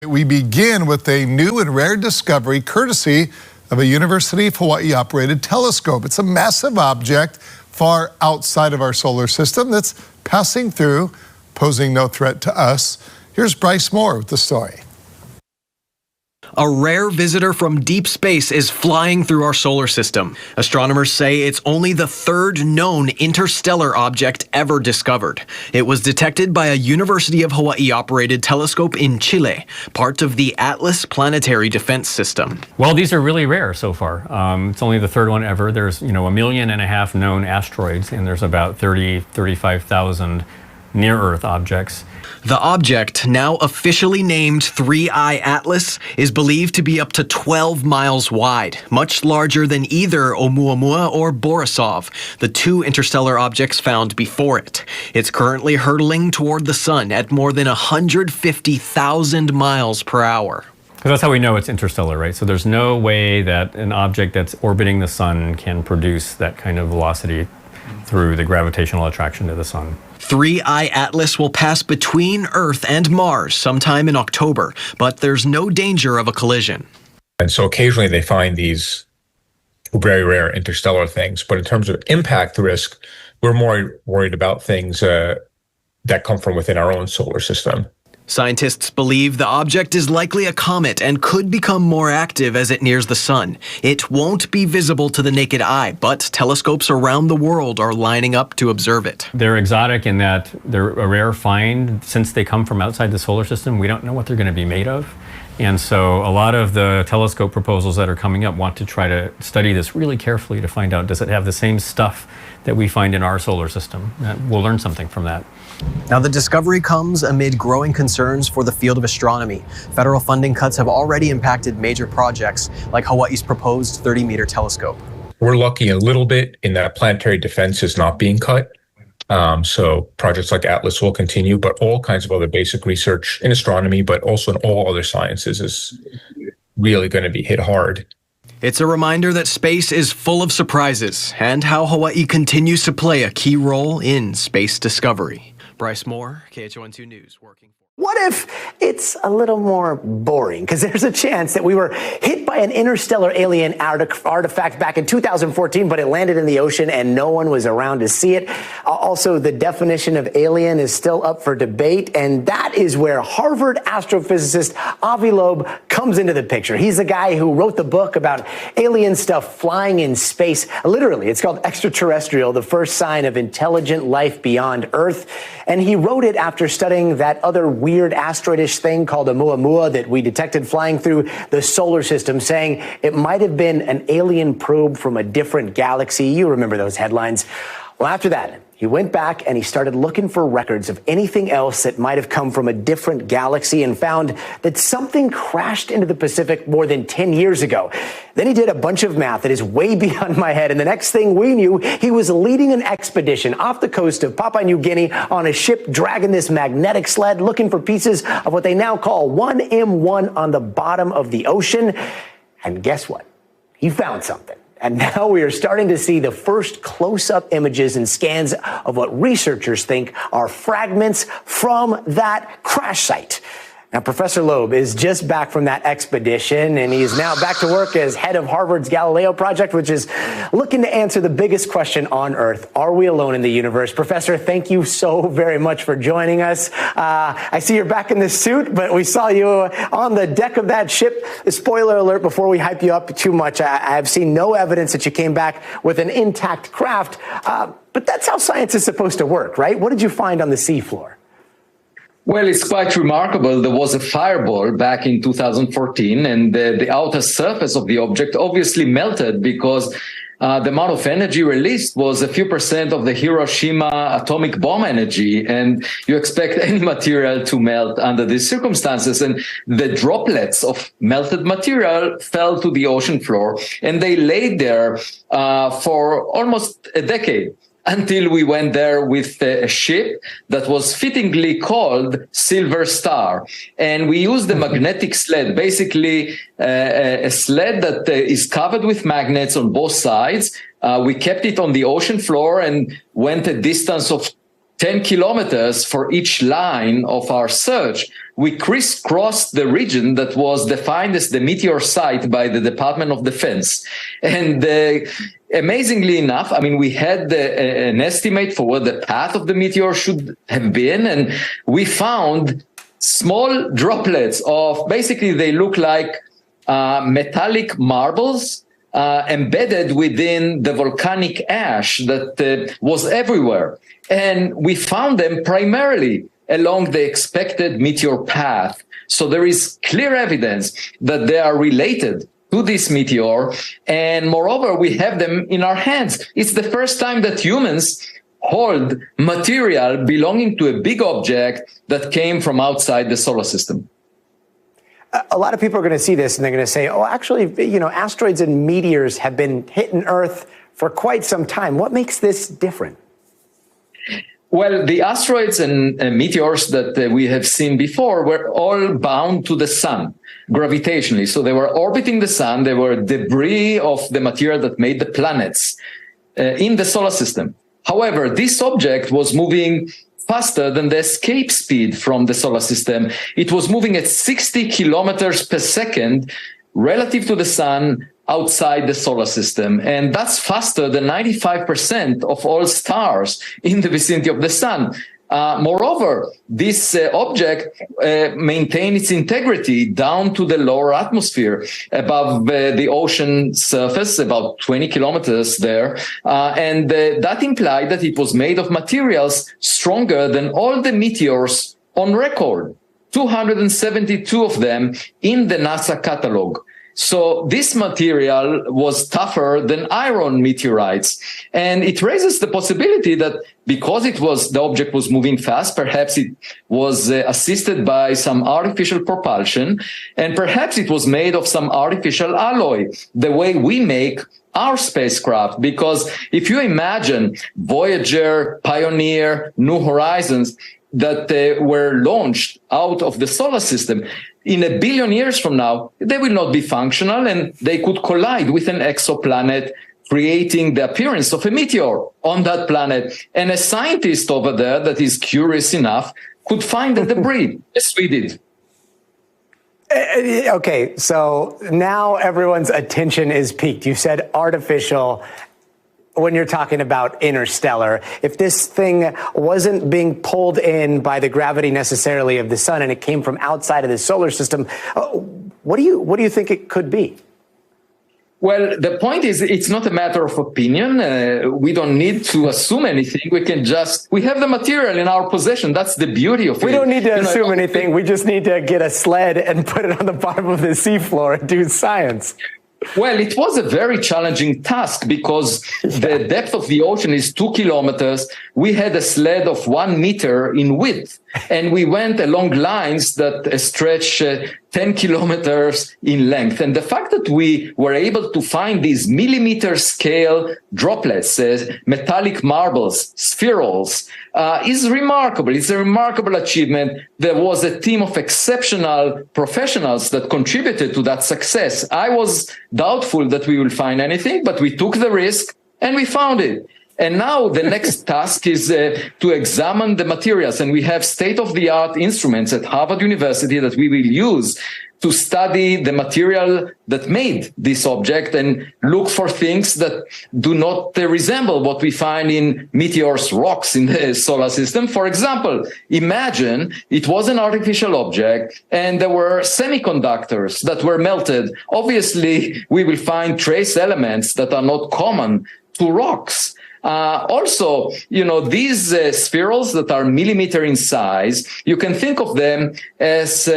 We begin with a new and rare discovery courtesy of a University of Hawaii operated telescope. It's a massive object far outside of our solar system that's passing through, posing no threat to us. Here's Bryce Moore with the story. A rare visitor from deep space is flying through our solar system. Astronomers say it's only the third known interstellar object ever discovered. It was detected by a University of Hawaii-operated telescope in Chile, part of the Atlas Planetary Defense System. Well, these are really rare so far. It's only the third one ever. There's, 1.5 million known asteroids, and there's about 35,000 near-Earth objects. The object, now officially named 3I Atlas, is believed to be up to 12 miles wide, much larger than either Oumuamua or Borisov, the two interstellar objects found before it. It's currently hurtling toward the sun at more than 150,000 miles per hour. Because that's how we know it's interstellar, right? So there's no way that an object that's orbiting the sun can produce that kind of velocity through the gravitational attraction to the sun. 3I Atlas will pass between Earth and Mars sometime in October, but there's no danger of a collision. And so occasionally they find these very rare interstellar things. But in terms of impact risk, we're more worried about things that come from within our own solar system. Scientists believe the object is likely a comet and could become more active as it nears the sun. It won't be visible to the naked eye, but telescopes around the world are lining up to observe it. They're exotic in that they're a rare find. Since they come from outside the solar system, we don't know what they're going to be made of. And so a lot of the telescope proposals that are coming up want to try to study this really carefully to find out, does it have the same stuff that we find in our solar system? We'll learn something from that. Now, the discovery comes amid growing concerns for the field of astronomy. Federal funding cuts have already impacted major projects like Hawaii's proposed 30-meter telescope. We're lucky a little bit in that planetary defense is not being cut. So projects like Atlas will continue, but all kinds of other basic research in astronomy, but also in all other sciences is really going to be hit hard. It's a reminder that space is full of surprises and how Hawaii continues to play a key role in space discovery. Bryce Moore, KHON2 News, working. What if it's a little more boring? Because there's a chance that we were hit by an interstellar alien artifact back in 2014, but it landed in the ocean and no one was around to see it. Also, the definition of alien is still up for debate, and that is where Harvard astrophysicist Avi Loeb comes into the picture. He's the guy who wrote the book about alien stuff flying in space. Literally, it's called Extraterrestrial, the first sign of intelligent life beyond Earth. And he wrote it after studying that other weird asteroidish thing called Oumuamua that we detected flying through the solar system, saying it might have been an alien probe from a different galaxy. You remember those headlines. Well, after that, he went back and he started looking for records of anything else that might have come from a different galaxy and found that something crashed into the Pacific more than 10 years ago. Then he did a bunch of math that is way beyond my head. And the next thing we knew, he was leading an expedition off the coast of Papua New Guinea on a ship dragging this magnetic sled, looking for pieces of what they now call 1M1 on the bottom of the ocean. And guess what? He found something. And now we are starting to see the first close-up images and scans of what researchers think are fragments from that crash site. Now, Professor Loeb is just back from that expedition, and he's now back to work as head of Harvard's Galileo Project, which is looking to answer the biggest question on Earth. Are we alone in the universe? Professor, thank you so very much for joining us. I see you're back in this suit, but we saw you on the deck of that ship. Spoiler alert, before we hype you up too much, I have seen no evidence that you came back with an intact craft. But that's how science is supposed to work, right? What did you find on the seafloor? Well, it's quite remarkable. There was a fireball back in 2014, and the outer surface of the object obviously melted because the amount of energy released was a few percent of the Hiroshima atomic bomb energy. And you expect any material to melt under these circumstances. And the droplets of melted material fell to the ocean floor, and they lay there for almost a decade, until we went there with a ship that was fittingly called Silver Star. And we used the magnetic sled, basically a sled that is covered with magnets on both sides. We kept it on the ocean floor and went a distance of 10 kilometers for each line of our search we crisscrossed the region that was defined as the meteor site by the Department of Defense. And amazingly enough, I mean, we had an estimate for what the path of the meteor should have been, and we found small droplets of, basically they look like metallic marbles embedded within the volcanic ash that was everywhere. And we found them primarily along the expected meteor path. So there is clear evidence that they are related to this meteor. And moreover, we have them in our hands. It's the first time that humans hold material belonging to a big object that came from outside the solar system. A lot of people are going to see this and they're going to say, oh, actually, you know, asteroids and meteors have been hitting Earth for quite some time. What makes this different? Well, the asteroids and meteors that we have seen before were all bound to the sun gravitationally. So they were orbiting the sun. They were debris of the material that made the planets in the solar system. However, this object was moving faster than the escape speed from the solar system. It was moving at 60 kilometers per second relative to the sun outside the solar system. And that's faster than 95% of all stars in the vicinity of the sun. Moreover, this object maintained its integrity down to the lower atmosphere above the ocean surface, about 20 kilometers there. And that implied that it was made of materials stronger than all the meteors on record, 272 of them in the NASA catalog. So this material was tougher than iron meteorites. And it raises the possibility that because the object was moving fast, perhaps it was assisted by some artificial propulsion, and perhaps it was made of some artificial alloy, the way we make our spacecraft. Because if you imagine Voyager, Pioneer, New Horizons that were launched out of the solar system, in 1 billion years from now, they will not be functional and they could collide with an exoplanet, creating the appearance of a meteor on that planet. And a scientist over there that is curious enough could find the debris, as we did. Okay, so now everyone's attention is peaked. You said artificial. When you're talking about interstellar, if this thing wasn't being pulled in by the gravity necessarily of the sun and it came from outside of the solar system, what do you think it could be? Well, the point is, it's not a matter of opinion. We don't need to assume anything. We have the material in our possession. That's the beauty of it. We don't need to assume anything. We just need to get a sled and put it on the bottom of the seafloor and do science. Well, it was a very challenging task because the depth of the ocean is 2 kilometers. We had a sled of 1 meter in width, and we went along lines that stretch 10 kilometers in length. And the fact that we were able to find these millimeter scale droplets, metallic marbles, spherules, is remarkable. It's a remarkable achievement. There was a team of exceptional professionals that contributed to that success. I was doubtful that we will find anything, but we took the risk and we found it. And now the next task is to examine the materials. And we have state-of-the-art instruments at Harvard University that we will use to study the material that made this object and look for things that do not resemble what we find in meteors, rocks in the solar system. For example, imagine it was an artificial object and there were semiconductors that were melted. Obviously, we will find trace elements that are not common to rocks. Also, these spherules that are millimeter in size, you can think of them as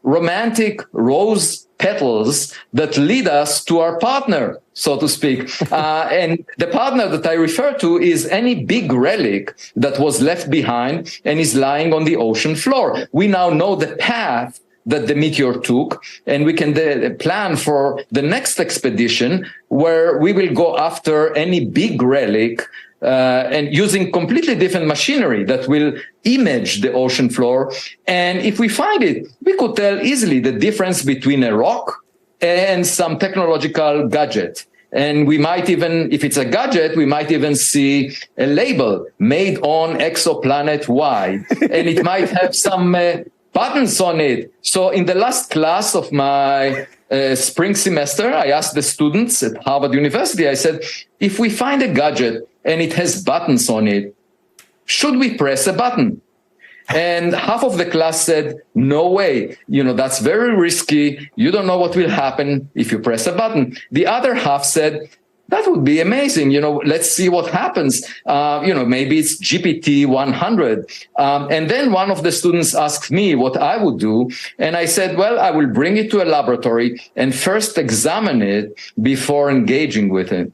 romantic rose petals that lead us to our partner, so to speak. And the partner that I refer to is any big relic that was left behind and is lying on the ocean floor. We now know the path that the meteor took, and we can plan for the next expedition where we will go after any big relic and using completely different machinery that will image the ocean floor. And if we find it, we could tell easily the difference between a rock and some technological gadget. And we might even, if it's a gadget, we might even see a label made on exoplanet Y. And it might have some buttons on it. So in the last class of my spring semester, I asked the students at Harvard University, I said, if we find a gadget and it has buttons on it, should we press a button? And half of the class said, no way, that's very risky. You don't know what will happen if you press a button. The other half said, that would be amazing. Let's see what happens. Maybe it's GPT 100. And then one of the students asked me what I would do. And I said, well, I will bring it to a laboratory and first examine it before engaging with it.